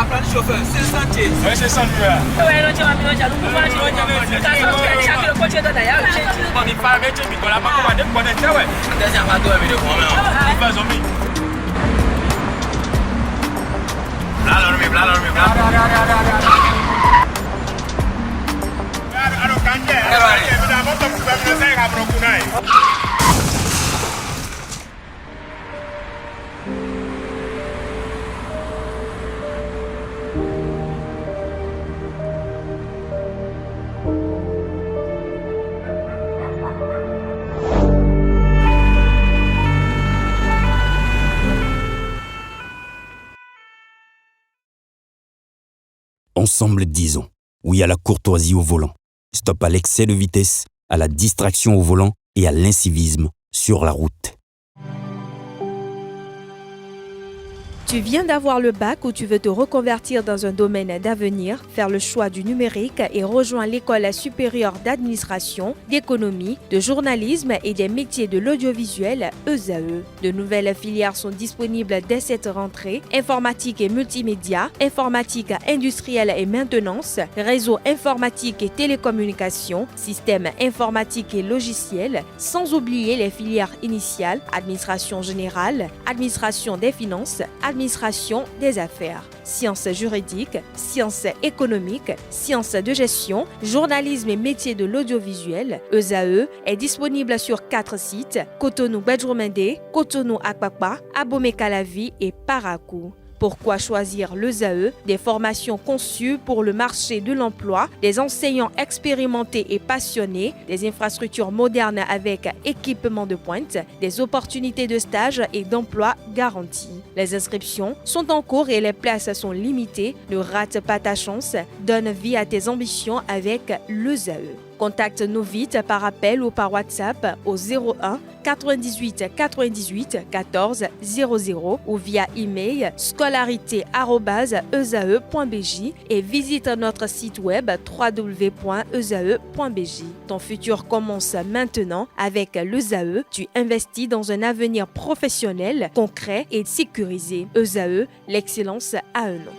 Apprendre chauffeur, c'est sentier. Oui, c'est ça, lui. Ouais, non, tu vas bien, nous pouvons aller au chaque le coach est dans d'ailleurs. On n'est pas avec eux, mais on n'a pas commandé pour connaître ça, ouais. Deuxième pas toi, mais de quoi, Il va zombie. Bla. Ensemble, disons oui à la courtoisie au volant. Stop à l'excès de vitesse, à la distraction au volant et à l'incivisme sur la route. Tu viens d'avoir le bac ou tu veux te reconvertir dans un domaine d'avenir, faire le choix du numérique et rejoindre l'école supérieure d'administration, d'économie, de journalisme et des métiers de l'audiovisuel, ESAE. De nouvelles filières sont disponibles dès cette rentrée: informatique et multimédia, informatique industrielle et maintenance, réseau informatique et télécommunications, système informatique et logiciel, sans oublier les filières initiales: administration générale, administration des finances, administration des affaires, sciences juridiques, sciences économiques, sciences de gestion, journalisme et métiers de l'audiovisuel. ESAE est disponible sur 4 sites: Cotonou-Badjoumendé, Cotonou-Akpakpa, Abomey-Calavi et Parakou. Pourquoi choisir l'ESAE? Des formations conçues pour le marché de l'emploi, des enseignants expérimentés et passionnés, des infrastructures modernes avec équipement de pointe, des opportunités de stage et d'emploi garanties. Les inscriptions sont en cours et les places sont limitées. Ne rate pas ta chance, donne vie à tes ambitions avec l'ESAE. Contacte-nous vite par appel ou par WhatsApp au 01 98 98 14 00 ou via email scolarité@esae.bj et visite notre site web www.esae.bj. Ton futur commence maintenant avec l'ESAE. Tu investis dans un avenir professionnel, concret et sécurisé. ESAE, l'excellence à un nom.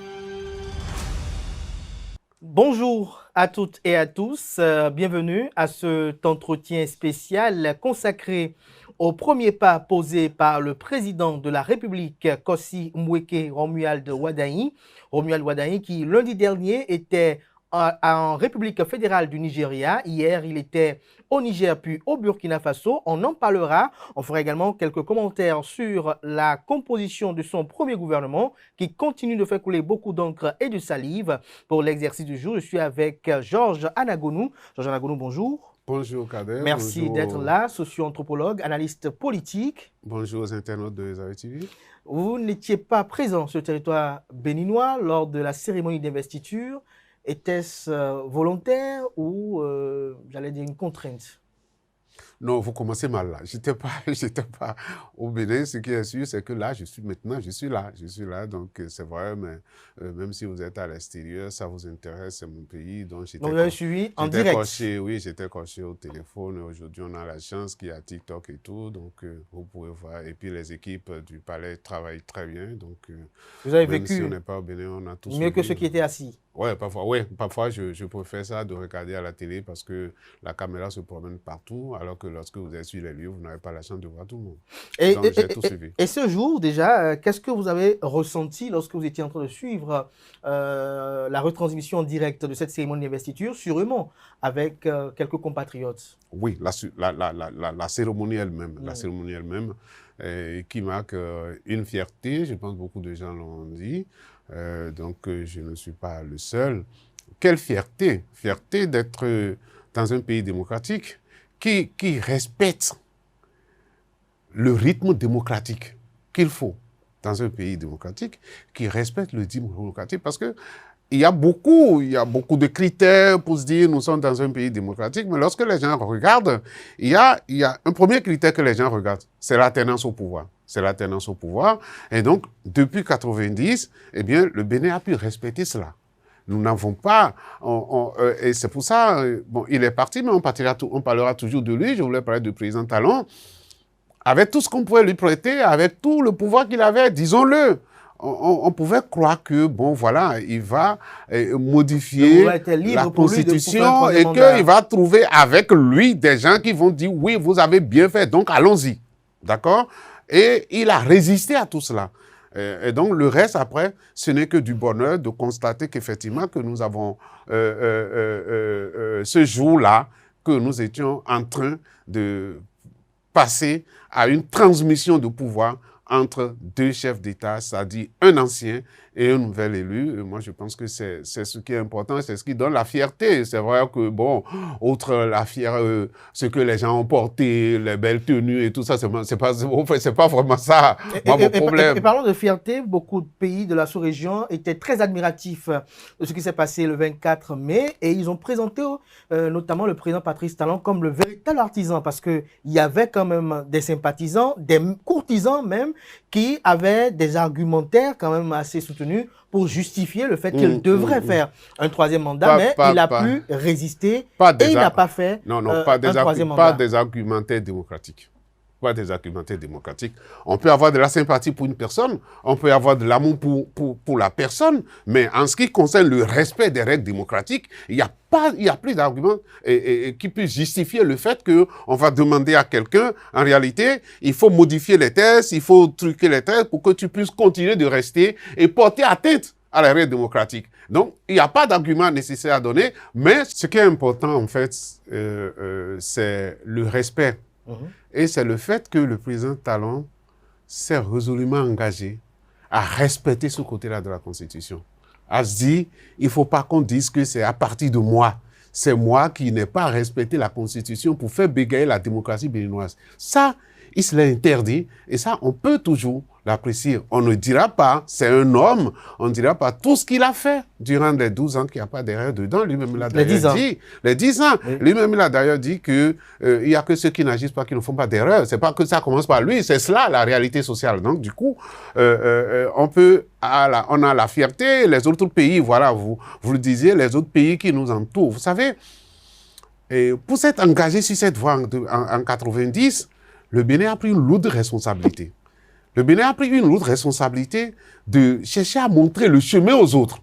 Bonjour à toutes et à tous, bienvenue à cet entretien spécial consacré au premier pas posé par le président de la République, Kossi Mweke Romuald Wadayi. Romuald Wadayi qui lundi dernier était en République fédérale du Nigeria. Hier, il était au Niger puis au Burkina Faso. On en parlera. On fera également quelques commentaires sur la composition de son premier gouvernement qui continue de faire couler beaucoup d'encre et de salive. Pour l'exercice du jour, je suis avec Georges Anagonou. Georges Anagonou, bonjour. Bonjour Kader. Merci d'être là, socio-anthropologue, analyste politique. Bonjour aux internautes de ESAE TV. Vous n'étiez pas présent sur le territoire béninois lors de la cérémonie d'investiture. Était-ce volontaire ou, j'allais dire, une contrainte? Non, vous commencez mal là. J'étais pas au Bénin. Ce qui est sûr, c'est que là, je suis là. Donc, c'est vrai, mais même si vous êtes à l'extérieur, ça vous intéresse, c'est mon pays. Donc, vous avez suivi en direct? Oui, j'étais coché au téléphone. Aujourd'hui, on a la chance qu'il y a TikTok et tout. Donc, vous pouvez voir. Et puis, les équipes du palais travaillent très bien. Donc, vous avez même vécu si on n'est pas au Bénin, on a tous mieux que ceux qui étaient assis? Ouais, parfois je préfère ça de regarder à la télé parce que la caméra se promène partout, alors que lorsque vous êtes sur les lieux, vous n'avez pas la chance de voir tout le monde. Donc, j'ai tout suivi. Et ce jour, déjà, qu'est-ce que vous avez ressenti lorsque vous étiez en train de suivre la retransmission en direct de cette cérémonie d'investiture, sûrement avec quelques compatriotes? Oui, la cérémonie elle-même, qui marque une fierté, je pense que beaucoup de gens l'ont dit. Donc, je ne suis pas le seul. Quelle fierté! Fierté d'être dans un pays démocratique qui respecte le rythme démocratique qu'il faut dans un pays démocratique, qui respecte le rythme démocratique parce que il y a beaucoup de critères pour se dire nous sommes dans un pays démocratique, mais lorsque les gens regardent, il y a un premier critère que les gens regardent, c'est l'alternance au pouvoir. Et donc, depuis 90, eh bien, le Bénin a pu respecter cela. Nous n'avons pas... et c'est pour ça, bon, il est parti, mais on parlera toujours de lui. Je voulais parler du président Talon. Avec tout ce qu'on pouvait lui prêter, avec tout le pouvoir qu'il avait, disons-le, on pouvait croire que, bon, voilà, il va modifier la Constitution et qu'il va trouver avec lui des gens qui vont dire, oui, vous avez bien fait, donc allons-y. D'accord? Et il a résisté à tout cela. Et donc, le reste, après, ce n'est que du bonheur de constater qu'effectivement, que nous avons ce jour-là, que nous étions en train de passer à une transmission de pouvoir entre deux chefs d'État, c'est-à-dire un ancien et un nouvel élu. Et moi, je pense que c'est ce qui est important, c'est ce qui donne la fierté. C'est vrai que, bon, outre la fierté, ce que les gens ont porté, les belles tenues et tout ça, c'est pas vraiment ça, mon problème. Et parlons de fierté, beaucoup de pays de la sous-région étaient très admiratifs de ce qui s'est passé le 24 mai et ils ont présenté notamment le président Patrice Talon comme le véritable artisan parce qu'il y avait quand même des sympathisants, des courtisans même, qui avaient des argumentaires quand même assez soutenus pour justifier le fait qu'il devrait faire un troisième mandat, mais il a pu résister et il n'a pas fait un troisième mandat. Pas des argumentaires démocratiques. Pas des argumentaires démocratiques. On peut avoir de la sympathie pour une personne, on peut avoir de l'amour pour la personne, mais en ce qui concerne le respect des règles démocratiques, il n'y a plus d'arguments qui puissent justifier le fait qu'on va demander à quelqu'un, en réalité, il faut modifier les tests, il faut truquer les tests pour que tu puisses continuer de rester et porter atteinte à la règle démocratique. Donc, il n'y a pas d'argument nécessaire à donner, mais ce qui est important, en fait, c'est le respect. Et c'est le fait que le président Talon s'est résolument engagé à respecter ce côté-là de la Constitution. À se dire, il ne faut pas qu'on dise que c'est à partir de moi. C'est moi qui n'ai pas respecté la Constitution pour faire bégayer la démocratie béninoise. Ça, il se l'a interdit et ça, on peut toujours l'apprécier. On ne dira pas, c'est un homme, on ne dira pas tout ce qu'il a fait durant les 12 ans qu'il n'y a pas d'erreur dedans. Lui-même, il a d'ailleurs dit, les 10 ans, oui. Lui-même, il a d'ailleurs dit qu'il n'y a que ceux qui n'agissent pas qui ne font pas d'erreur. C'est pas que ça commence par lui, c'est cela la réalité sociale. Donc, du coup, on a la fierté, les autres pays, voilà, vous le disiez, les autres pays qui nous entourent. Vous savez, pour s'être engagé sur cette voie en 90, le Bénin a pris une lourde responsabilité. Le Bénin a pris une lourde responsabilité de chercher à montrer le chemin aux autres.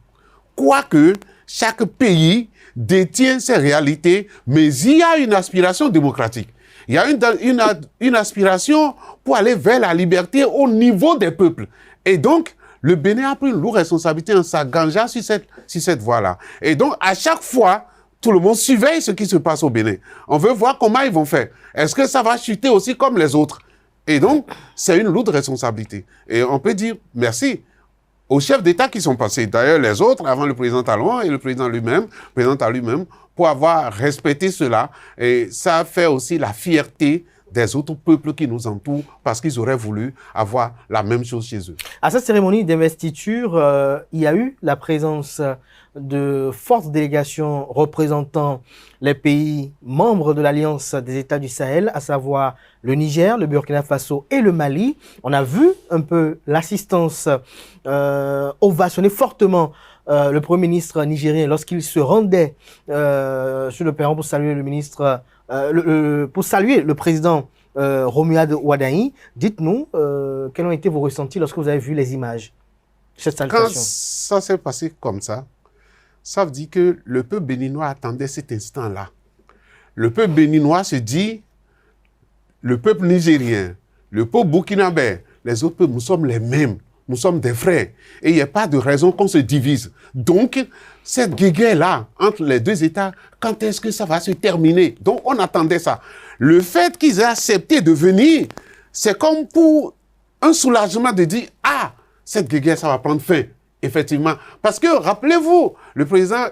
Quoique chaque pays détient ses réalités, mais il y a une aspiration démocratique. Il y a une aspiration pour aller vers la liberté au niveau des peuples. Et donc, le Bénin a pris une lourde responsabilité en s'engageant sur cette voie-là. Et donc, à chaque fois, tout le monde surveille ce qui se passe au Bénin. On veut voir comment ils vont faire. Est-ce que ça va chuter aussi comme les autres? Et donc, c'est une lourde responsabilité. Et on peut dire merci aux chefs d'État qui sont passés. D'ailleurs, les autres, avant le président Talon et le président lui-même, pour avoir respecté cela. Et ça fait aussi la fierté des autres peuples qui nous entourent parce qu'ils auraient voulu avoir la même chose chez eux. À cette cérémonie d'investiture, il y a eu la présence de fortes délégations représentant les pays membres de l'Alliance des États du Sahel, à savoir le Niger, le Burkina Faso et le Mali. On a vu un peu l'assistance ovationner fortement le Premier ministre nigérien lorsqu'il se rendait sur le perron pour saluer le ministre, pour saluer le président Romuald Wadani. Dites-nous, quels ont été vos ressentis lorsque vous avez vu les images de cette salutation? Quand ça s'est passé comme ça veut dire que le peuple béninois attendait cet instant-là. Le peuple béninois se dit, le peuple nigérien, le peuple burkinabé, les autres peuples, nous sommes les mêmes. Nous sommes des frères. Et il n'y a pas de raison qu'on se divise. Donc, cette guerre-là, entre les deux États, quand est-ce que ça va se terminer? Donc, on attendait ça. Le fait qu'ils aient accepté de venir, c'est comme pour un soulagement de dire, ah, cette guerre, ça va prendre fin. Effectivement. Parce que, rappelez-vous, le président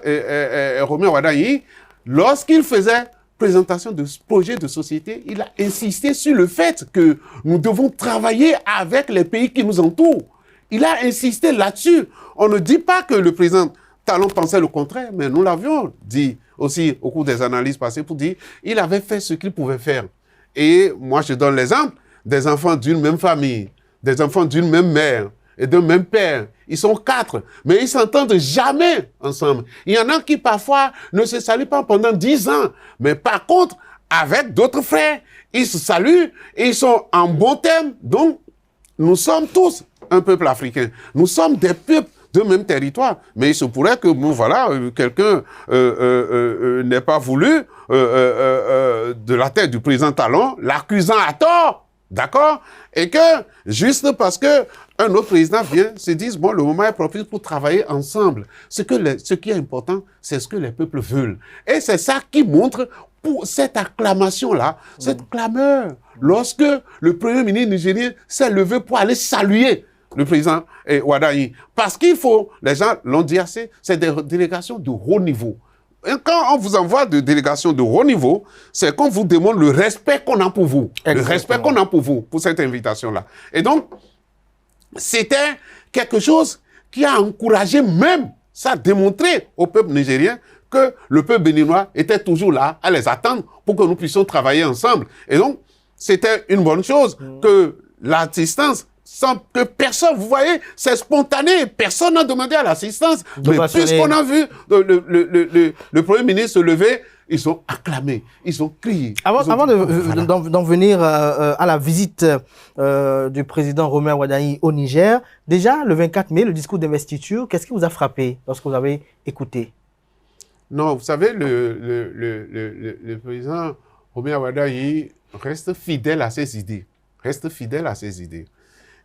Romuald Wadani, lorsqu'il faisait présentation de ce projet de société, il a insisté sur le fait que nous devons travailler avec les pays qui nous entourent. Il a insisté là-dessus. On ne dit pas que le président Talon pensait le contraire, mais nous l'avions dit aussi au cours des analyses passées pour dire qu'il avait fait ce qu'il pouvait faire. Et moi, je donne l'exemple des enfants d'une même famille, des enfants d'une même mère, et d'un même père. Ils sont 4, mais ils s'entendent jamais ensemble. Il y en a qui parfois ne se saluent pas pendant 10 ans, mais par contre, avec d'autres frères, ils se saluent et ils sont en bon terme. Donc, nous sommes tous un peuple africain. Nous sommes des peuples de même territoire. Mais il se pourrait que, bon, voilà, quelqu'un n'ait pas voulu de la tête du président Talon, l'accusant à tort, d'accord? Et que, juste parce que un autre président vient, se dise, bon, le moment est propice pour travailler ensemble. Ce qui est important, c'est ce que les peuples veulent. Et c'est ça qui montre, pour cette acclamation-là, cette clameur, lorsque le premier ministre nigérien s'est levé pour aller saluer le président Wadayi. Parce qu'il faut, les gens l'ont dit assez, c'est des délégations de haut niveau. Et quand on vous envoie des délégations de haut niveau, c'est qu'on vous demande le respect qu'on a pour vous. Exactement. Le respect qu'on a pour vous, pour cette invitation-là. Et donc, c'était quelque chose qui a encouragé même, ça a démontré au peuple nigérien que le peuple béninois était toujours là à les attendre pour que nous puissions travailler ensemble. Et donc, c'était une bonne chose que l'assistance, sans que personne, vous voyez, c'est spontané, personne n'a demandé à l'assistance. Mais puisqu'on a vu le Premier ministre se lever, ils ont acclamé, ils ont crié. Avant d'en venir à la visite du président Romain Wadayi au Niger, déjà le 24 mai, le discours d'investiture, qu'est-ce qui vous a frappé lorsque vous avez écouté? Non, vous savez, le président Romain Wadayi reste fidèle à ses idées.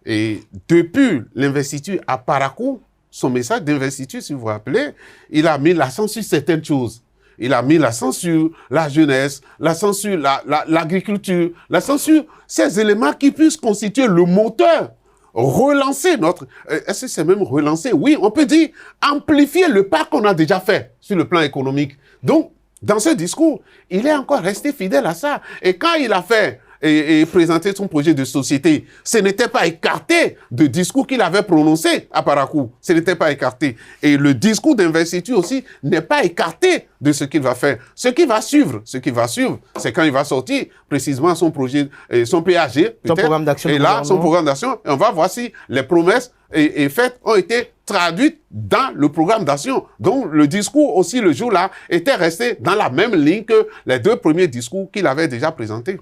Et depuis l'investiture à Parakou, son message d'investiture, si vous vous rappelez, il a mis l'accent sur certaines choses. Il a mis l'accent sur la jeunesse, l'accent sur l'agriculture, l'accent sur ces éléments qui puissent constituer le moteur, relancer notre... Est-ce que c'est même relancer? Oui, on peut dire amplifier le pas qu'on a déjà fait sur le plan économique. Donc, dans ce discours, il est encore resté fidèle à ça. Et quand il a fait et présenté son projet de société, ce n'était pas écarté de discours qu'il avait prononcé à Parakou. Ce n'était pas écarté. Et le discours d'investiture aussi n'est pas écarté de ce qu'il va faire. Ce qui va suivre, c'est quand il va sortir précisément son projet, son PAG, son programme d'action. Et là, son programme d'action, et on va voir si les promesses et faites ont été traduites dans le programme d'action. Donc, le discours aussi, le jour-là, était resté dans la même ligne que les 2 premiers discours qu'il avait déjà présentés.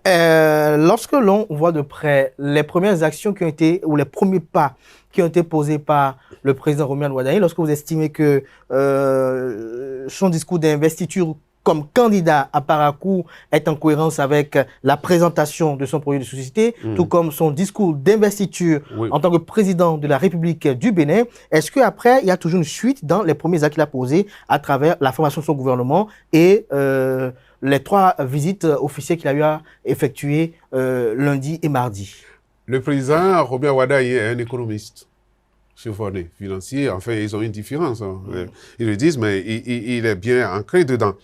Lorsque l'on voit de près les premières actions qui ont été, ou les premiers pas qui ont été posés par le président Romain Wadayi, lorsque vous estimez que son discours d'investiture comme candidat à Parakou est en cohérence avec la présentation de son projet de société, tout comme son discours d'investiture en tant que président de la République du Bénin, est-ce qu'après, il y a toujours une suite dans les premiers actes qu'il a posés à travers la formation de son gouvernement et les 3 visites officielles qu'il a eu à effectuer lundi et mardi? Le président Romain Wadayi est un économiste chevronné, financier. Enfin, ils ont une différence. Hein. Ils le disent, mais il est bien ancré dedans.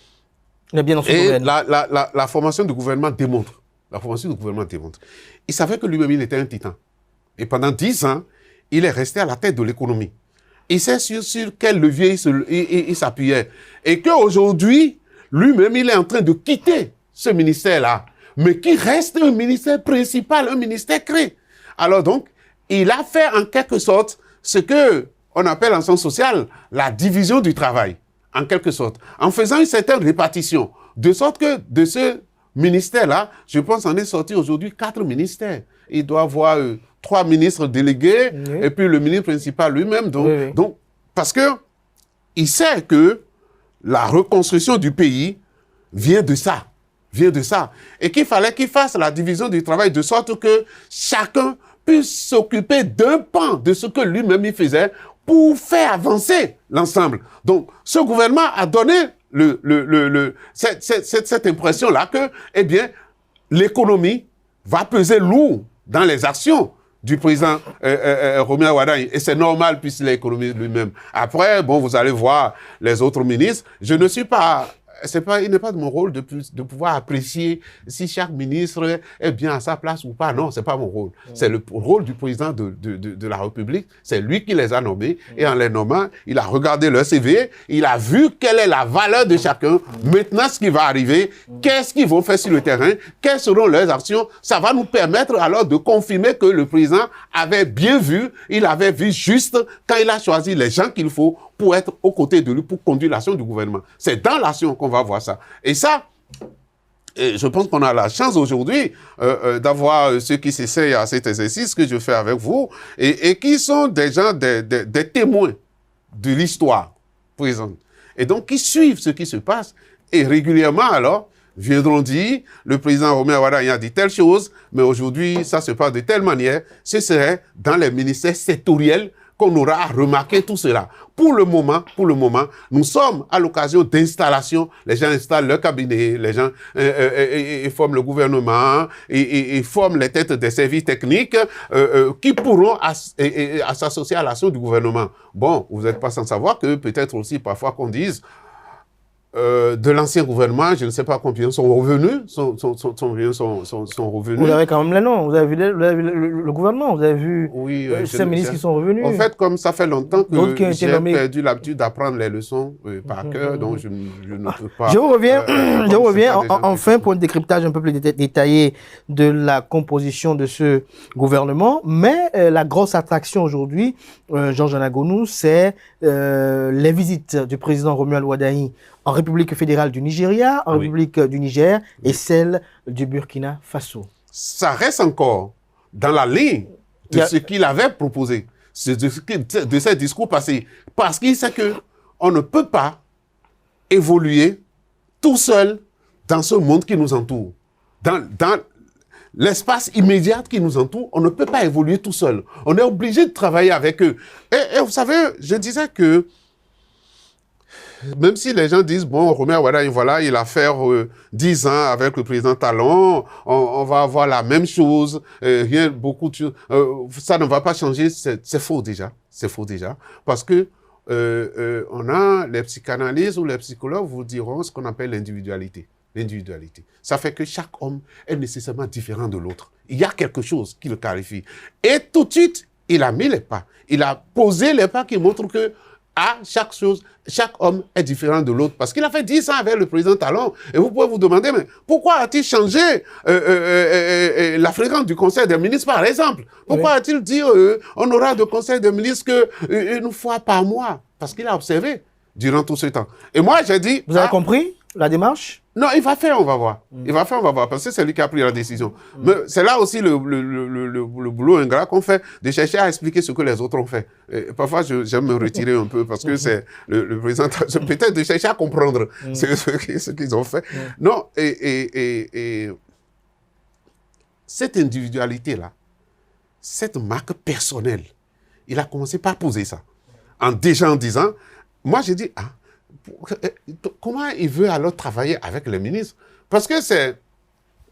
Il est bien dans son domaine. La formation du gouvernement démontre. Il savait que lui-même, il était un titan. Et pendant 10 ans, il est resté à la tête de l'économie. Il sait sur quel levier il s'appuyait. Et qu'aujourd'hui, lui-même, il est en train de quitter ce ministère-là, mais qui reste un ministère principal, un ministère clé. Alors donc, il a fait en quelque sorte ce qu'on appelle en sciences sociales la division du travail, en quelque sorte, en faisant une certaine répartition, de sorte que de ce ministère-là, je pense en est sorti aujourd'hui 4 ministères. Il doit avoir 3 ministres délégués, et puis le ministre principal lui-même. Donc, parce que il sait que la reconstruction du pays vient de ça. Et qu'il fallait qu'il fasse la division du travail de sorte que chacun puisse s'occuper d'un pan de ce que lui-même il faisait pour faire avancer l'ensemble. Donc, ce gouvernement a donné cette impression-là que, eh bien, l'économie va peser lourd dans les actions du président Romain Wadayi. Et c'est normal puisqu'il est économiste lui-même. Après, bon, vous allez voir les autres ministres. Je ne suis pas il n'est pas de mon rôle de pouvoir apprécier si chaque ministre est bien à sa place ou pas. Non, c'est pas mon rôle. C'est le rôle du président de la République. C'est lui qui les a nommés. Et en les nommant, il a regardé leur CV, il a vu quelle est la valeur de chacun. Maintenant, ce qui va arriver, qu'est-ce qu'ils vont faire sur le terrain, quelles seront leurs actions, ça va nous permettre alors de confirmer que le président avait bien vu, il avait vu juste quand il a choisi les gens qu'il faut pour être aux côtés de lui, pour conduire l'action du gouvernement. C'est dans l'action qu'on va voir ça. Et ça, je pense qu'on a la chance aujourd'hui d'avoir ceux qui s'essayent à cet exercice que je fais avec vous et qui sont des gens, des témoins de l'histoire présente. Et donc, qui suivent ce qui se passe. Et régulièrement, alors, viendront dire, le président Romain Wardani a dit telle chose, mais aujourd'hui, ça se passe de telle manière. Ce serait dans les ministères sectoriels qu'on aura remarqué tout cela. Pour le moment, nous sommes à l'occasion d'installation. Les gens installent leur cabinet, les gens forment le gouvernement, et forment les têtes des services techniques qui pourront s'associer à l'action du gouvernement. Bon, vous n'êtes pas sans savoir que peut-être aussi parfois qu'on dise de l'ancien gouvernement, je ne sais pas combien sont revenus, sont revenus. Vous avez quand même les noms, vous avez vu le gouvernement, vous avez vu ces ministres qui sont revenus. En fait, comme ça fait longtemps que j'ai perdu l'habitude d'apprendre les leçons par cœur, donc je ne peux pas... Je reviens enfin pour un décryptage un peu plus détaillé de la composition de ce gouvernement, mais la grosse attraction aujourd'hui, Georges Anagonu, c'est les visites du président Romuald Wardani en République fédérale du Nigeria, en République du Niger et celle du Burkina Faso. Ça reste encore dans la ligne de ce qu'il avait proposé, de ses discours passés. Parce qu'il sait qu'on ne peut pas évoluer tout seul dans ce monde qui nous entoure. Dans l'espace immédiat qui nous entoure, on ne peut pas évoluer tout seul. On est obligé de travailler avec eux. Et vous savez, je disais que même si les gens disent, bon, Romain Wardani, voilà, il a fait 10 ans avec le président Talon, on va avoir la même chose, rien, beaucoup de choses, ça ne va pas changer, c'est faux déjà, parce que on a les psychanalystes ou les psychologues vous diront ce qu'on appelle l'individualité. Ça fait que chaque homme est nécessairement différent de l'autre. Il y a quelque chose qui le qualifie. Et tout de suite, il a mis les pas, il a posé les pas qui montrent que chaque homme est différent de l'autre. Parce qu'il a fait 10 ans avec le président Talon. Et vous pouvez vous demander, mais pourquoi a-t-il changé la fréquence du conseil des ministres, par exemple? Pourquoi a-t-il dit on aura de conseil des ministres qu'une fois par mois? Parce qu'il a observé durant tout ce temps. Et moi, j'ai dit... Vous avez compris la démarche? Non, il va faire, on va voir. Il va faire, on va voir, parce que c'est lui qui a pris la décision. Mais c'est là aussi le boulot ingrat qu'on fait, de chercher à expliquer ce que les autres ont fait. Et parfois, j'aime me retirer un peu, parce que c'est le président, peut-être de chercher à comprendre ce qu'ils ont fait. Non, et cette individualité-là, cette marque personnelle, il a commencé par poser ça. En disant, moi j'ai dit, comment il veut alors travailler avec les ministres? Parce que c'est,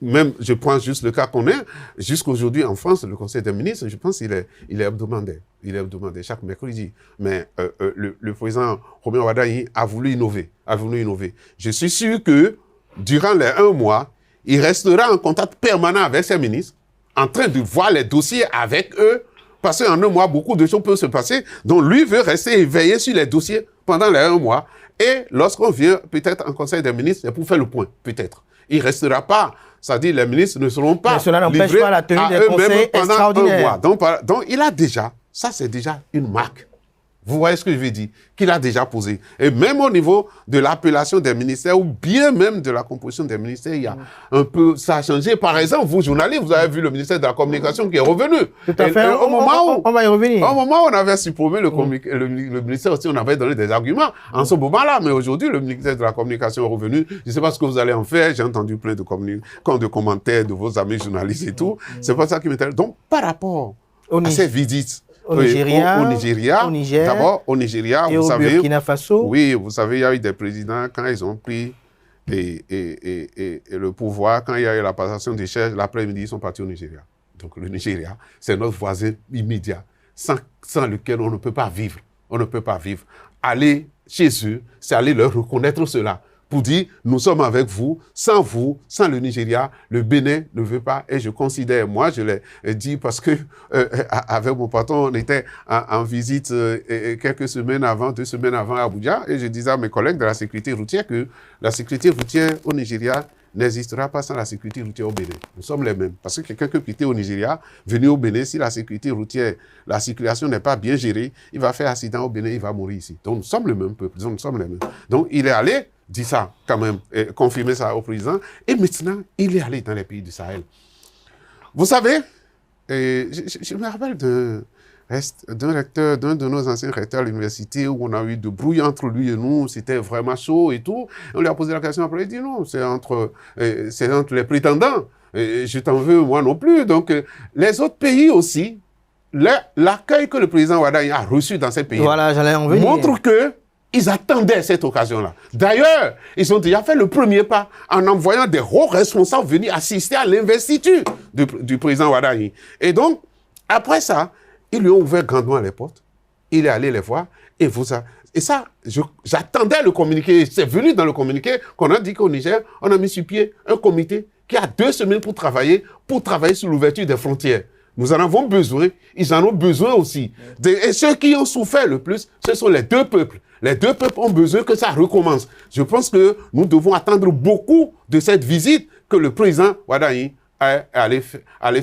même, je prends juste le cas qu'on est, jusqu'aujourd'hui en France, le Conseil des ministres, je pense qu'il est hebdomadaire. Il est hebdomadaire chaque mercredi. Mais le président Romain Wardani a voulu innover. Je suis sûr que durant les 1 mois, il restera en contact permanent avec ses ministres, en train de voir les dossiers avec eux, parce qu'en 1 mois, beaucoup de choses peuvent se passer. Donc lui veut rester éveillé sur les dossiers pendant les 1 mois. Et lorsqu'on vient peut-être en conseil des ministres, c'est pour faire le point, peut-être. Il ne restera pas, c'est-à-dire les ministres ne seront pas livrés pas la tenue à des conseils eux-mêmes pendant 1 mois. extraordinaires. Donc il a déjà, ça c'est déjà une marque. Vous voyez ce que je veux dire? Qu'il a déjà posé. Et même au niveau de l'appellation des ministères, ou bien même de la composition des ministères, il y a un peu, ça a changé. Par exemple, vous, journalistes, vous avez vu le ministère de la Communication qui est revenu. Tout à fait. On va y revenir. Au moment où on avait supprimé le ministère aussi, on avait donné des arguments en ce moment-là. Mais aujourd'hui, le ministère de la Communication est revenu. Je ne sais pas ce que vous allez en faire. J'ai entendu plein de commentaires de vos amis journalistes et tout. C'est pas ça qui m'intéresse. Donc, par rapport à ces visites, au Nigeria, au Niger, d'abord au Nigeria, et vous au savez, Burkina Faso. Oui, vous savez, il y a eu des présidents, quand ils ont pris et le pouvoir, quand il y a eu la passation des chefs, l'après-midi, ils sont partis au Nigeria. Donc le Nigeria, c'est notre voisin immédiat, sans lequel on ne peut pas vivre. On ne peut pas vivre. Aller chez eux, c'est aller leur reconnaître cela. pour dire nous sommes avec vous, sans le Nigeria, le Bénin ne veut pas. Et je considère, moi je l'ai dit parce que avec mon patron, on était en visite quelques semaines avant, 2 semaines avant à Abuja, et je disais à mes collègues de la sécurité routière que la sécurité routière au Nigeria n'existera pas sans la sécurité routière au Bénin. Nous sommes les mêmes. Parce que quelqu'un qui quitté au Nigeria, venu au Bénin, si la sécurité routière, la circulation n'est pas bien gérée, il va faire accident au Bénin, il va mourir ici. Donc nous sommes le même peuple, nous sommes les mêmes. Donc il est allé, dit ça quand même, confirmer ça au président, et maintenant il est allé dans les pays du Sahel. Vous savez, je me rappelle d'un recteur, d'un de nos anciens recteurs à l'université où on a eu de brouilles entre lui et nous, c'était vraiment chaud et tout. On lui a posé la question après, il dit non, c'est entre les prétendants. Et je t'en veux moi non plus. Donc les autres pays aussi, l'accueil que le président Wadaye a reçu dans ces pays voilà, j'allais en venir. Montre que ils attendaient cette occasion-là. D'ailleurs, ils ont déjà fait le premier pas en envoyant des hauts responsables venir assister à l'investiture du président Wadaye. Et donc, après ça, ils lui ont ouvert grandement les portes. Il est allé les voir. Et ça, j'attendais le communiqué. C'est venu dans le communiqué qu'on a dit qu'au Niger, on a mis sur pied un comité qui a 2 semaines pour travailler sur l'ouverture des frontières. Nous en avons besoin. Ils en ont besoin aussi. Et ceux qui ont souffert le plus, ce sont les 2 peuples. Les 2 peuples ont besoin que ça recommence. Je pense que nous devons attendre beaucoup de cette visite que le président Wadaye aller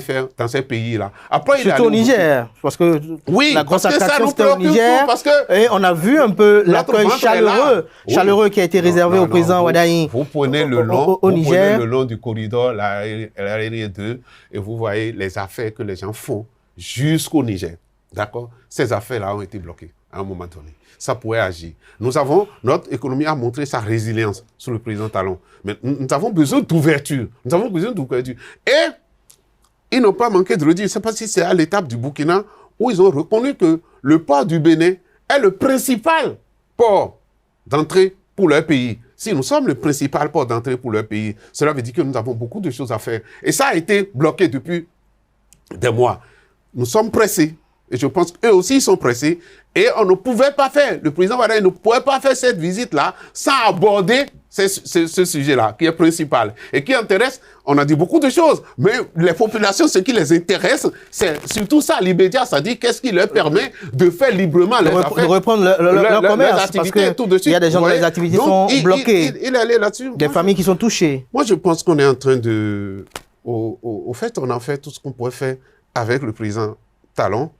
faire dans ces pays-là. Après, surtout au Niger, parce que oui, la consacration c'était au Niger, parce que et on a vu un peu l'accueil chaleureux qui a été réservé au président Wadaye. Vous prenez le long du corridor, la RR2, et vous voyez les affaires que les gens font jusqu'au Niger. D'accord? Ces affaires-là ont été bloquées à un moment donné. Ça pourrait agir. Notre économie a montré sa résilience sous le président Talon. Mais nous avons besoin d'ouverture. Et ils n'ont pas manqué de le dire. Je ne sais pas si c'est à l'étape du Burkina où ils ont reconnu que le port du Bénin est le principal port d'entrée pour leur pays. Si nous sommes le principal port d'entrée pour leur pays, cela veut dire que nous avons beaucoup de choses à faire. Et ça a été bloqué depuis des mois. Nous sommes pressés. Et je pense qu'eux aussi, ils sont pressés. Et on ne pouvait pas faire, le président Wadaye ne pouvait pas faire cette visite-là sans aborder ce sujet-là, qui est principal. Et qui intéresse, on a dit beaucoup de choses, mais les populations, ce qui les intéresse, c'est surtout ça, l'immédiat, c'est-à-dire qu'est-ce qui leur permet de faire librement les affaires. De reprendre leur commerce, parce qu'il y a des gens dont les activités sont bloquées. Il est allé là-dessus. Des familles qui sont touchées. Moi, je pense qu'on est en train de... Au fait, on a fait tout ce qu'on pouvait faire avec le président Talon.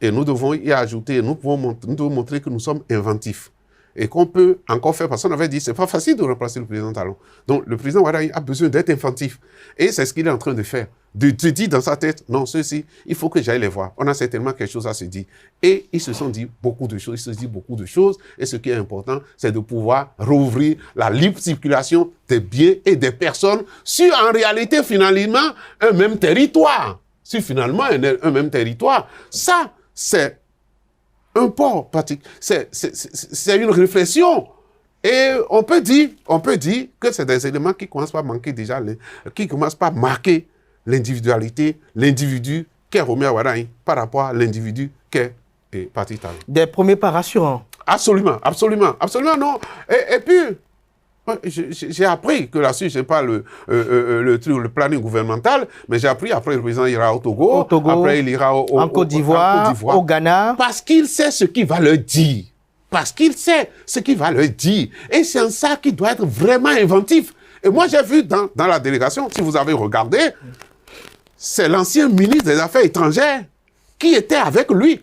Et nous devons y ajouter, nous devons montrer que nous sommes inventifs. Et qu'on peut encore faire, parce qu'on avait dit, c'est pas facile de remplacer le président Talon. Donc, le président Wadaye a besoin d'être inventif. Et c'est ce qu'il est en train de faire. De dire dans sa tête, non, ceux-ci, il faut que j'aille les voir. On a certainement quelque chose à se dire. Et ils se sont dit beaucoup de choses. Et ce qui est important, c'est de pouvoir rouvrir la libre circulation des biens et des personnes sur, en réalité, finalement, un même territoire. Sur finalement un même territoire. Ça, c'est un port pratique. C'est une réflexion. Et on peut dire que c'est des éléments qui commencent par manquer déjà, qui commencent par marquer l'individualité, l'individu qu'est Roméo Wadaye par rapport à l'individu qu'est Patrice Talon. Des premiers pas rassurants. Absolument, non. Et puis, j'ai appris que là-dessus, je n'ai pas le planning gouvernemental, mais j'ai appris après le président ira au Togo, après il ira en Côte d'Ivoire, au Ghana. Parce qu'il sait ce qu'il va leur dire. Et c'est en ça qu'il doit être vraiment inventif. Et moi, j'ai vu dans la délégation, si vous avez regardé, c'est l'ancien ministre des Affaires étrangères qui était avec lui.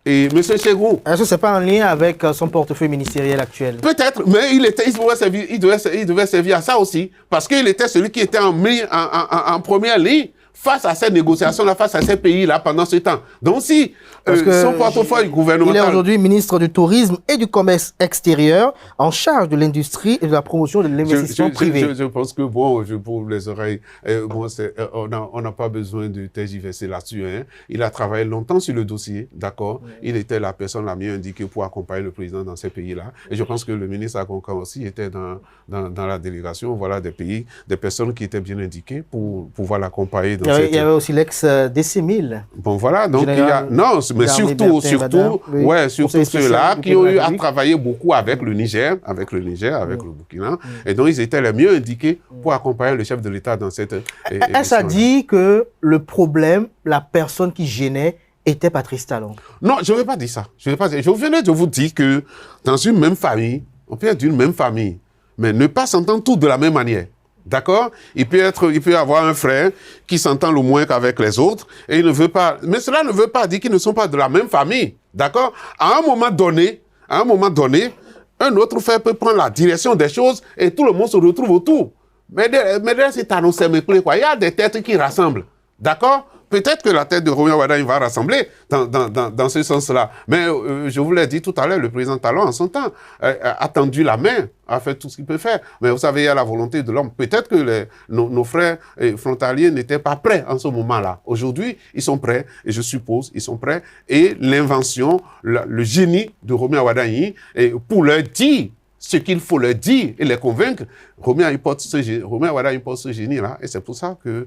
Et M. Chegou. Est-ce que ce n'est pas en lien avec son portefeuille ministériel actuel? Peut-être, mais il devait servir à ça aussi. Parce qu'il était celui qui était en première ligne face à ces négociations-là, face à ces pays-là pendant ce temps. Donc si son portefeuille gouvernemental... Il est aujourd'hui ministre du Tourisme et du Commerce extérieur, en charge de l'industrie et de la promotion de l'investissement privé. Je pense que, pour les oreilles, on n'a pas besoin de tergiverser là-dessus. Hein. Il a travaillé longtemps sur le dossier, d'accord? Oui. Il était la personne la mieux indiquée pour accompagner le président dans ces pays-là. Et je pense que le ministre Akonkan aussi était dans la délégation. Voilà des pays, des personnes qui étaient bien indiquées pour pouvoir l'accompagner dans Il y avait aussi l'ex-DC1000. Bon, voilà, donc Général, il y a... Non, mais surtout ceux-là qui ont eu à travailler beaucoup avec le Niger, avec le Burkina, et donc ils étaient les mieux indiqués pour accompagner le chef de l'État dans cette Est-ce a dit que le problème, la personne qui gênait, était Patrice Talon? Non, je ne vais pas dire ça. Je venais de vous dire que dans une même famille, on peut être d'une même famille, mais ne pas s'entendre tous de la même manière. D'accord? Il peut y avoir un frère qui s'entend le moins qu'avec les autres et il ne veut pas. Mais cela ne veut pas dire qu'ils ne sont pas de la même famille. D'accord? À un moment donné, un autre frère peut prendre la direction des choses et tout le monde se retrouve autour. Mais derrière cet annoncé mépris, quoi. Il y a des têtes qui rassemblent. D'accord? Peut-être que la tête de Romain Wada va rassembler dans ce sens-là. Mais je vous l'ai dit tout à l'heure, le président Talon, en son temps, a tendu la main, a fait tout ce qu'il peut faire. Mais vous savez, il y a la volonté de l'homme. Peut-être que nos frères frontaliers n'étaient pas prêts en ce moment-là. Aujourd'hui, ils sont prêts, et je suppose, ils sont prêts. Et l'invention, le génie de Romain Wada, pour leur dire ce qu'il faut leur dire et les convaincre, Romain Wada importe ce génie-là. Et c'est pour ça que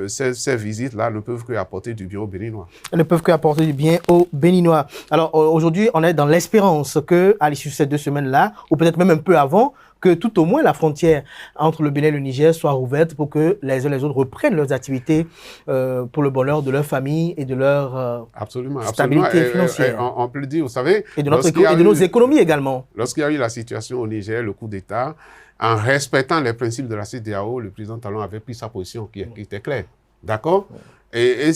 ces visites-là ne peuvent qu'apporter du bien aux Béninois. Elles ne peuvent qu'apporter du bien aux Béninois. Alors aujourd'hui, on est dans l'espérance qu'à l'issue de ces 2 semaines-là, ou peut-être même un peu avant, que tout au moins la frontière entre le Bénin et le Niger soit rouverte pour que les uns et les autres reprennent leurs activités pour le bonheur de leur famille et de leur stabilité financière. On peut le dire, vous savez... Et de, de nos économies également. Lorsqu'il y a eu la situation au Niger, le coup d'État, en respectant les principes de la CEDEAO, le président Talon avait pris sa position qui était claire. D'accord? Et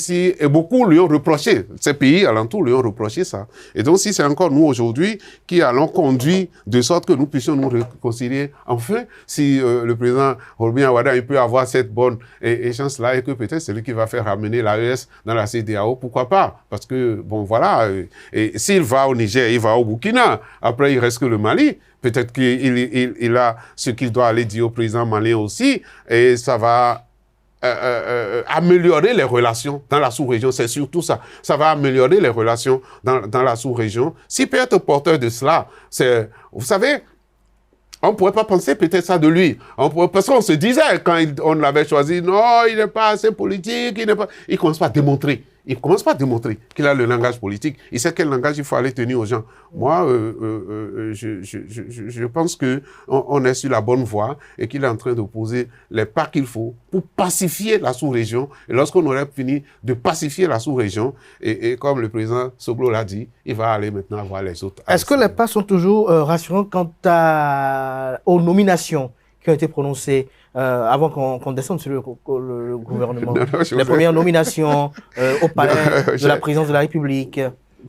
beaucoup lui ont reproché, ces pays alentours lui ont reproché ça. Et donc, si c'est encore nous aujourd'hui qui allons conduire de sorte que nous puissions nous réconcilier, enfin, si le président Romain Wada il peut avoir cette bonne chance-là et que peut-être c'est lui qui va faire ramener l'AES dans la CEDEAO, pourquoi pas? Parce que, bon, voilà, et s'il va au Niger, il va au Burkina, après il reste que le Mali. Peut-être qu'il a ce qu'il doit aller dire au président malien aussi, et ça va améliorer les relations dans la sous-région, c'est surtout ça. Ça va améliorer les relations dans la sous-région. S'il peut être porteur de cela, vous savez, on ne pourrait pas penser peut-être ça de lui. Parce qu'on se disait, quand on l'avait choisi, non, il n'est pas assez politique, il ne commence pas à démontrer. Il ne commence pas à démontrer qu'il a le langage politique. Il sait quel langage il faut aller tenir aux gens. Moi, je pense qu'on est sur la bonne voie et qu'il est en train de poser les pas qu'il faut pour pacifier la sous-région. Et lorsqu'on aurait fini de pacifier la sous-région, et comme le président Soglo l'a dit, il va aller maintenant voir les autres. Est-ce que les pas sont toujours rassurants quant aux nominations qui ont été prononcées avant qu'on descende sur le gouvernement? Les premières nominations au palais de la présidence de la République.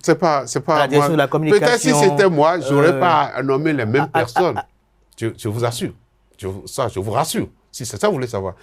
C'est pas à la direction moi. De la communication. Peut-être si c'était moi, je n'aurais pas nommé les mêmes personnes. Je vous assure. Je vous rassure. Si c'est ça que vous voulez savoir.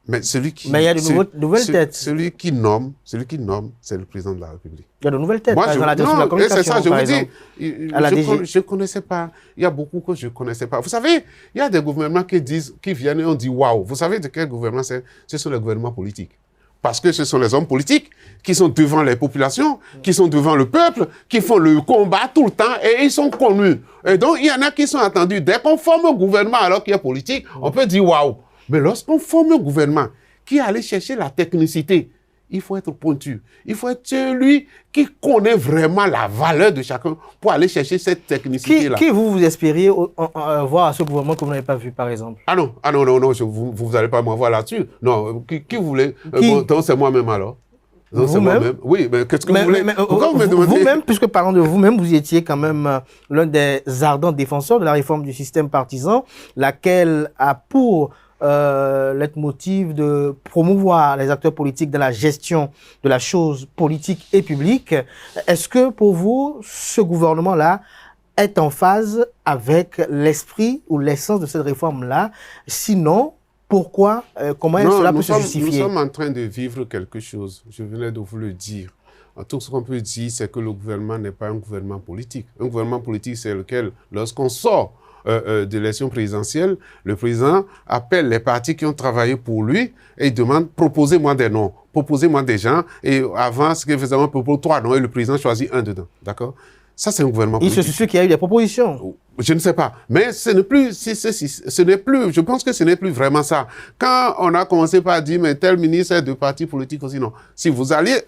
Mais il y a de nouvelles têtes. Celui qui nomme, c'est le président de la République. Il y a de nouvelles têtes. Moi, dans la direction de la communication, c'est ça, je vous dis. Je ne connaissais connaissais pas. Il y a beaucoup que je ne connaissais pas. Vous savez, il y a des gouvernements qui viennent et on dit waouh. Vous savez de quel gouvernement c'est? Ce sont les gouvernements politiques. Parce que ce sont les hommes politiques qui sont devant les populations, qui sont devant le peuple, qui font le combat tout le temps et ils sont connus. Et donc, il y en a qui sont attendus. Dès qu'on forme un gouvernement alors qu'il est politique, on peut dire waouh. Mais lorsqu'on forme un gouvernement qui est allé chercher la technicité, il faut être pointu. Il faut être celui qui connaît vraiment la valeur de chacun pour aller chercher cette technicité-là. Qui vous espériez voir à ce gouvernement que vous n'avez pas vu, par exemple? Ah non, vous n'allez pas m'en voir là-dessus. Non, qui vous voulez? Donc c'est moi-même alors. Vous-même? Oui, mais qu'est-ce que vous voulez? Pourquoi vous me demandez? Vous-même, puisque parlant de vous-même, vous étiez quand même l'un des ardents défenseurs de la réforme du système partisan, laquelle a pour leitmotiv de promouvoir les acteurs politiques dans la gestion de la chose politique et publique. Est-ce que pour vous, ce gouvernement-là est en phase avec l'esprit ou l'essence de cette réforme-là? Sinon, pourquoi, comment cela peut se justifier? Nous sommes en train de vivre quelque chose. Je venais de vous le dire. Tout ce qu'on peut dire, c'est que le gouvernement n'est pas un gouvernement politique. Un gouvernement politique, c'est lequel, lorsqu'on sort de l'élection présidentielle, le président appelle les partis qui ont travaillé pour lui et il demande « proposez-moi des noms, proposez-moi des gens ». Et avant, ce qu'il faisait, on propose 3 noms et le président choisit un dedans. D'accord? Ça, c'est un gouvernement politique. Il se suffit qu'il y a eu des propositions. Je ne sais pas, mais ce n'est plus, je pense que ce n'est plus vraiment ça. Quand on a commencé par dire, mais tel ministre est de parti politique aussi, non. Si vous alliez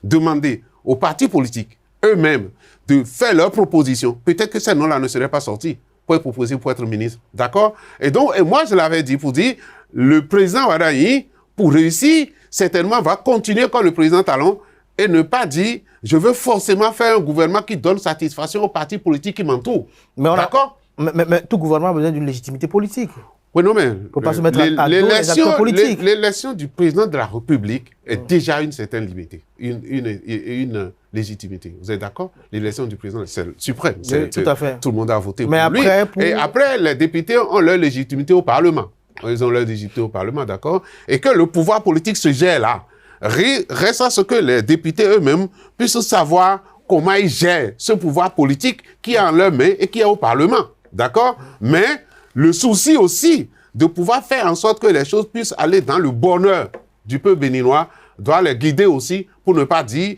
demander aux partis politiques eux-mêmes de faire leurs propositions, peut-être que ces noms-là ne seraient pas sortis pour être proposés pour être ministre. D'accord? Et moi, je l'avais dit pour dire, le président Wadayi, pour réussir, certainement va continuer comme le président Talon et ne pas dire, je veux forcément faire un gouvernement qui donne satisfaction aux partis politiques qui m'entourent. D'accord? Mais tout gouvernement a besoin d'une légitimité politique. Oui, non, mais Faut pas se mettre à dos les acteurs politiques. L'élection du président de la République est déjà une certaine limité, une légitimité. Vous êtes d'accord? L'élection du président, c'est suprême. Oui, tout à fait. Tout le monde a voté mais pour après, lui. Et après, les députés ont leur légitimité au Parlement. Ils ont leur légitimité au Parlement, d'accord? Et que le pouvoir politique se gère là. Reste à ce que les députés eux-mêmes puissent savoir comment ils gèrent ce pouvoir politique qui est en leur main et qui est au Parlement. D'accord? Mais le souci aussi de pouvoir faire en sorte que les choses puissent aller dans le bonheur du peuple béninois doit les guider aussi pour ne pas dire...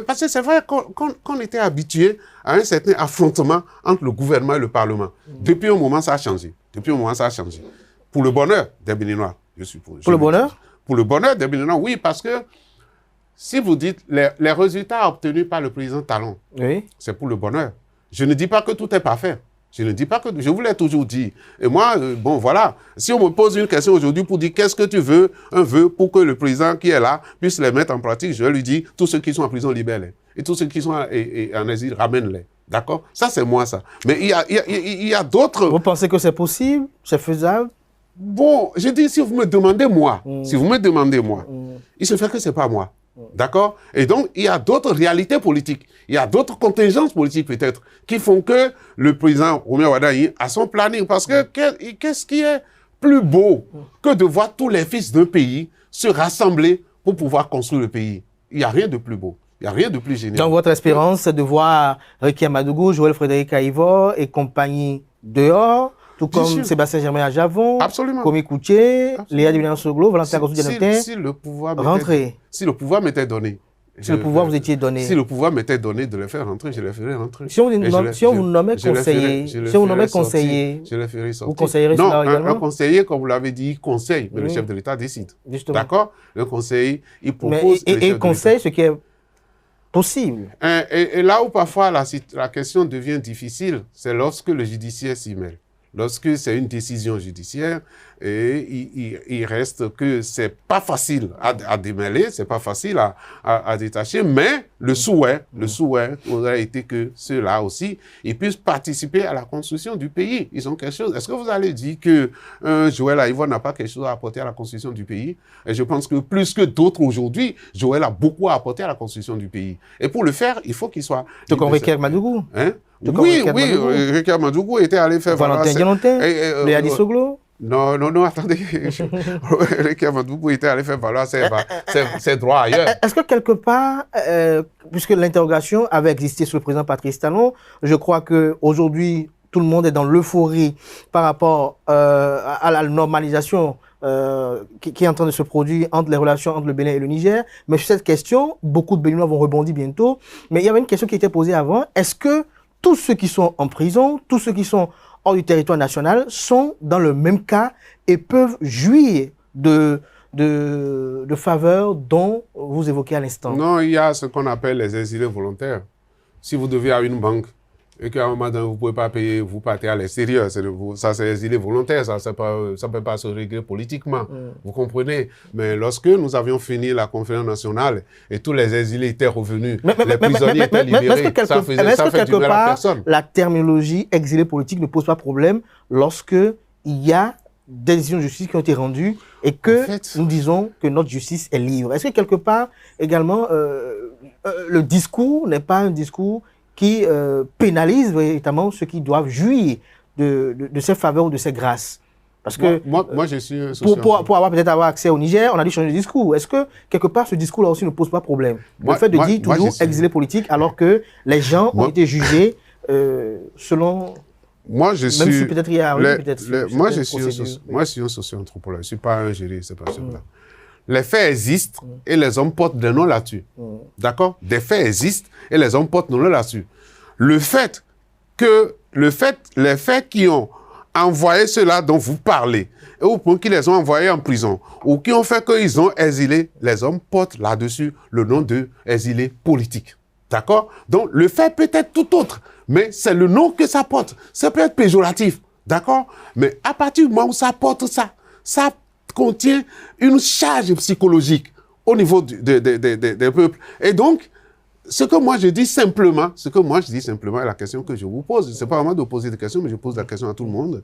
parce que c'est vrai qu'on était habitué à un certain affrontement entre le gouvernement et le Parlement. Depuis un moment, ça a changé. Pour le bonheur des Béninois, je suppose. Pour le bonheur? Pour le bonheur des Béninois, oui, parce que si vous dites les résultats obtenus par le président Talon, oui, c'est pour le bonheur. Je ne dis pas que tout est parfait. Je vous l'ai toujours dit. Et moi, bon, voilà. Si on me pose une question aujourd'hui pour dire qu'est-ce que tu veux, un vœu pour que le président qui est là puisse les mettre en pratique, je lui dis tous ceux qui sont en prison, libère-les. Et tous ceux qui sont en exil, ramène-les. D'accord? Ça, c'est moi, ça. Mais il y a d'autres... Vous pensez que c'est possible? C'est faisable? Bon, je dis, si vous me demandez moi, il se fait que c'est pas moi. D'accord? Et donc, il y a d'autres réalités politiques, il y a d'autres contingences politiques peut-être, qui font que le président Romain Wadayi a son planning. Parce que qu'est-ce qui est plus beau que de voir tous les fils d'un pays se rassembler pour pouvoir construire le pays? Il n'y a rien de plus beau. Il n'y a rien de plus génial. Donc, votre espérance, c'est de voir Rekia Madougou, Joël Frédéric Aïvor et compagnie dehors, tout comme Sébastien Germain à Javon, Komi Koutié, Léa Divina Soglo, Valentin Gossou-Dianetin, si le pouvoir m'était donné. Si le pouvoir vous étiez donné. Si le pouvoir m'était donné de les faire rentrer, je les ferais rentrer. Si on vous nommait conseiller, je les ferais sortir. Vous conseillerez cela également? Un conseiller, comme vous l'avez dit, conseille, mais le chef de l'État décide. D'accord? Le conseiller, il propose. Et conseille ce qui est possible. Et là où parfois la question devient difficile, c'est lorsque le judiciaire s'y mêle. Lorsque c'est une décision judiciaire, et il reste que c'est pas facile à démêler, c'est pas facile à détacher, mais le souhait aurait été que ceux-là aussi, ils puissent participer à la construction du pays. Ils ont quelque chose. Est-ce que vous allez dire que Joël Aïvor n'a pas quelque chose à apporter à la construction du pays? Et je pense que plus que d'autres aujourd'hui, Joël a beaucoup à apporter à la construction du pays. Et pour le faire, il faut qu'il soit... Tout comme Rekia Madougou. Hein? Oui, Rekia Madougou était allé faire valoir... Valentin Dianetin, Léa Soglo. Non, attendez. Rekia Madougou était allé faire valoir ses droits ailleurs. Est-ce que quelque part, puisque l'interrogation avait existé sur le président Patrice Talon, je crois qu'aujourd'hui, tout le monde est dans l'euphorie par rapport à la normalisation qui est en train de se produire entre les relations entre le Bénin et le Niger. Mais sur cette question, beaucoup de Béninois vont rebondir bientôt. Mais il y avait une question qui était posée avant. Est-ce que tous ceux qui sont en prison, tous ceux qui sont hors du territoire national sont dans le même cas et peuvent jouir de faveurs dont vous évoquez à l'instant? Non, il y a ce qu'on appelle les exilés volontaires. Si vous devez à une banque et qu'à un moment donné, vous ne pouvez pas payer, vous partez à l'extérieur. Ça, c'est exilé volontaire, ça ne peut pas se régler politiquement. Vous comprenez? Mais lorsque nous avions fini la conférence nationale et tous les exilés étaient revenus, les prisonniers étaient libérés, ça fait du mal à personne. La terminologie exilé politique ne pose pas problème lorsque il y a des décisions de justice qui ont été rendues et que nous disons que notre justice est libre. Est-ce que quelque part, également, le discours n'est pas un discours qui pénalise véritablement ceux qui doivent jouir de ces faveurs ou de ces grâces? Parce que moi je suis pour peut-être avoir accès au Niger, on a dû changer de discours. Est-ce que quelque part ce discours-là aussi ne pose pas problème? Le fait de dire toujours exilé politique alors que les gens ont été jugés selon... Moi, je suis... Même si peut-être il y a... moi, je suis un socio-anthropologue. Je ne suis pas un géré, c'est pas ça. Les faits existent et les hommes portent des noms là-dessus. D'accord? Des faits existent et les hommes portent des noms là-dessus. Le fait que les faits qui ont envoyé ceux-là dont vous parlez, ou pour qui les ont envoyés en prison, ou qui ont fait qu'ils ont exilé, les hommes portent là-dessus le nom de exilés politiques. D'accord? Donc, le fait peut être tout autre, mais c'est le nom que ça porte. Ça peut être péjoratif. D'accord? Mais à partir du moment où ça porte ça, ça contient une charge psychologique au niveau des peuples. Et donc, ce que moi je dis simplement, est la question que je vous pose. Ce n'est pas vraiment de poser des questions, mais je pose la question à tout le monde.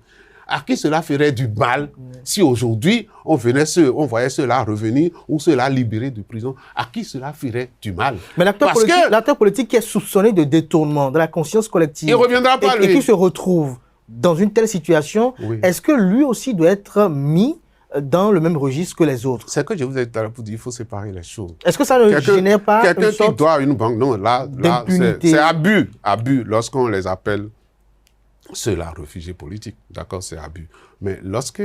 À qui cela ferait du mal si aujourd'hui on voyait ceux-là revenir ou ceux-là libérés de prison? À qui cela ferait du mal? Mais l'acteur politique qui est soupçonné de détournement de la conscience collective, il reviendra pas, lui. Et qui se retrouve dans une telle situation, oui. Est-ce que lui aussi doit être mis dans le même registre que les autres? C'est que je vous ai dit tout à l'heure pour dire qu'il faut séparer les choses. Est-ce que ça ne génère pas quelqu'un qui doit une banque? Non, là c'est abus lorsqu'on les appelle ceux-là réfugiés politiques. D'accord, c'est abus. Mais lorsque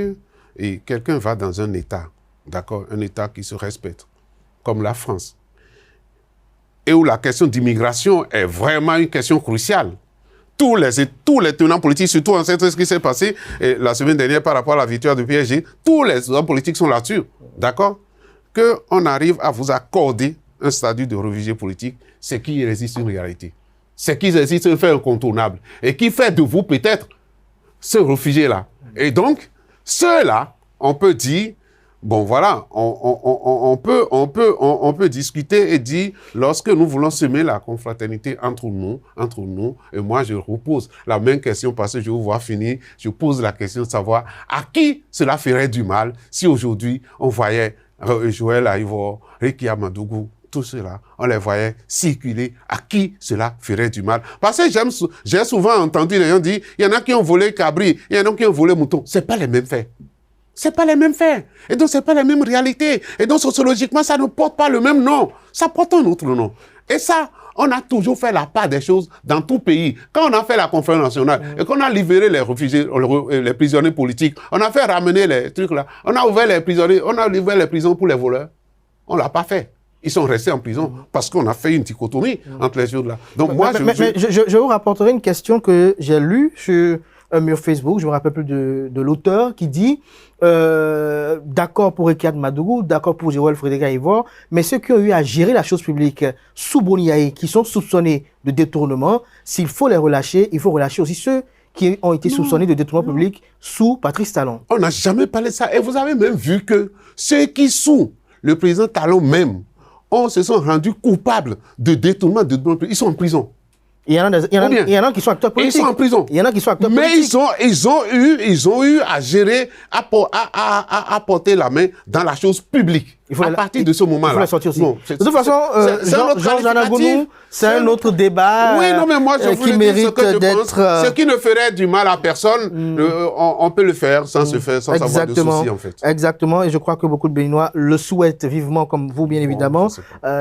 quelqu'un va dans un État, d'accord, un État qui se respecte, comme la France, et où la question d'immigration est vraiment une question cruciale, tous les tenants politiques, surtout en ce qui s'est passé la semaine dernière par rapport à la victoire de PSG, tous les hommes politiques sont là-dessus, d'accord? Qu'on arrive à vous accorder un statut de réfugié politique, c'est qui résiste une réalité. C'est qui résiste un fait incontournable. Et qui fait de vous peut-être ce réfugié-là. Et donc, ceux-là, on peut dire, bon voilà, on peut discuter et dire, lorsque nous voulons semer la confraternité entre nous, et moi je repose la même question parce que je vous vois finir, je pose la question de savoir à qui cela ferait du mal si aujourd'hui on voyait Joël Aïvor, Rekia Madougou, tout cela, on les voyait circuler, à qui cela ferait du mal. Parce que j'ai souvent entendu les gens dire, il y en a qui ont volé cabri, il y en a qui ont volé mouton. Ce n'est pas les mêmes faits. C'est pas les mêmes faits. Et donc, c'est pas la même réalité. Et donc, sociologiquement, ça ne porte pas le même nom. Ça porte un autre nom. Et ça, on a toujours fait la part des choses dans tout pays. Quand on a fait la conférence nationale et qu'on a libéré les réfugiés, les prisonniers politiques, on a fait ramener les trucs là, on a ouvert les prisonniers, on a ouvert les prisons pour les voleurs. On l'a pas fait. Ils sont restés en prison parce qu'on a fait une dichotomie entre les choses là. Donc, je vous rapporterai une question que j'ai lue sur un mur Facebook, je ne me rappelle plus de l'auteur, qui dit d'accord pour Rekia Madougou, d'accord pour Joël Frédéric Aïvor, mais ceux qui ont eu à gérer la chose publique sous Boniaï, qui sont soupçonnés de détournement, s'il faut les relâcher, il faut relâcher aussi ceux qui ont été soupçonnés de détournement public sous Patrice Talon. On n'a jamais parlé de ça. Et vous avez même vu que ceux qui, sous le président Talon même, se sont rendus coupables de détournement public, ils sont en prison. Il y en a qui sont acteurs politiques. Ils sont en prison. Il y en a qui sont acteurs politiques. Mais ils ont eu à gérer, à porter la main dans la chose publique. À partir de ce moment-là. Il faut la sortir aussi. Bon, de toute façon, Georges Anagounou, c'est un autre débat qui mérite d'être... Ce qui ne ferait du mal à personne, on peut le faire sans avoir de soucis, en fait. Exactement, et je crois que beaucoup de Béninois le souhaitent vivement, comme vous, bien évidemment.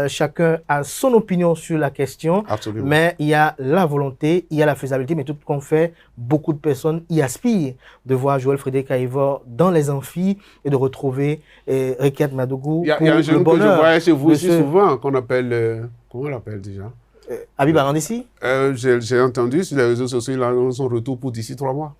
Chacun a son opinion sur la question. Absolument. Mais il y a la volonté, il y a la faisabilité, mais tout ce qu'on fait, beaucoup de personnes y aspirent de voir Joël Frédéric Aïvor dans les amphis et de retrouver Rekia Madougou. Il y a un jeune que je voyais chez vous aussi souvent, qu'on appelle... comment on l'appelle déjà? Habib Arandessi. J'ai entendu sur les réseaux sociaux, il a son retour pour d'ici 3 mois.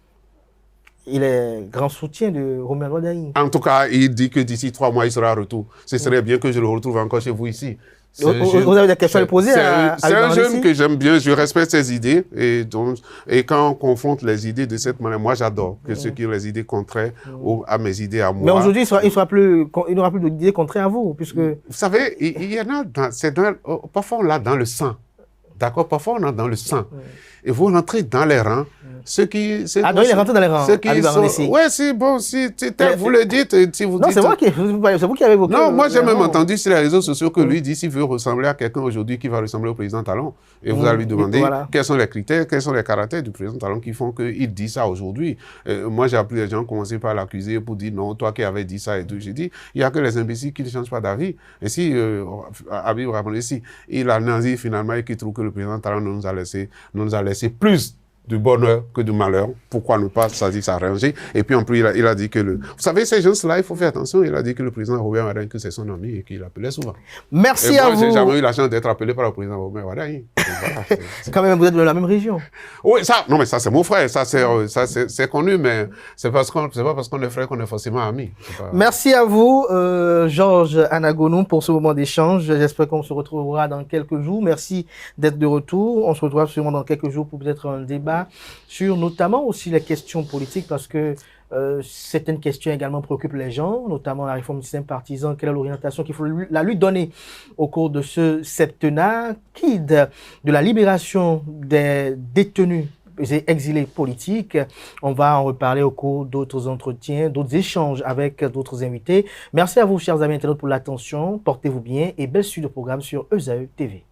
Il est grand soutien de Romain Rodaï. En tout cas, il dit que d'ici 3 mois, il sera à retour. Ce serait bien que je le retrouve encore chez vous ici. Vous avez des questions à lui poser à C'est un jeune que j'aime bien, je respecte ses idées. Et quand on confronte les idées de cette manière, moi j'adore que ceux qui ont les idées contraires à mes idées à moi. Mais aujourd'hui, il n'aura plus d'idées contraires à vous, puisque... Vous savez, il y en a, parfois on l'a dans le sang. D'accord? Parfois on a dans le sang. Et vous rentrez dans les rangs. Donc il est rentré dans les rangs. Oui, c'est bon, vous le dites. Si vous non, c'est vous qui avez évoqué. Non, moi j'ai même entendu sur les réseaux sociaux que lui dit s'il veut ressembler à quelqu'un aujourd'hui qui va ressembler au président Talon. Et vous allez lui demander quels sont les critères, quels sont les caractères du président Talon qui font qu'il dit ça aujourd'hui. Moi j'ai appris les gens commencer par l'accuser pour dire non, toi qui avais dit ça et tout. J'ai dit, il n'y a que les imbéciles qui ne changent pas d'avis. Et si Habib Ramon ici, il a nazi finalement et qui trouve que le président Talon nous a laissé plus du bonheur que du malheur. Pourquoi ne pas s'arranger? Et puis en plus, il a dit que vous savez, ces gens-là, il faut faire attention. Il a dit que le président Robert Wardini, c'est son ami et qu'il l'appelait souvent. Merci à vous. J'ai jamais eu la chance d'être appelé par le président Robert Wardini. Voilà, quand même, vous êtes de la même région. Oui, non, mais ça, c'est mon frère. Ça, c'est connu, mais c'est pas parce qu'on est frère qu'on est forcément amis. Merci à vous, Georges Anagonu, pour ce moment d'échange. J'espère qu'on se retrouvera dans quelques jours. Merci d'être de retour. On se retrouvera sûrement dans quelques jours pour peut-être un débat sur notamment aussi les questions politiques, parce que certaines questions également préoccupent les gens, notamment la réforme du système partisan. Quelle est l'orientation qu'il faut la lui donner au cours de ce septennat? Quid de la libération des détenus et exilés politiques? On va en reparler au cours d'autres entretiens, d'autres échanges avec d'autres invités. Merci à vous, chers amis internautes, pour l'attention. Portez-vous bien et belle suite de programme sur ESAE TV.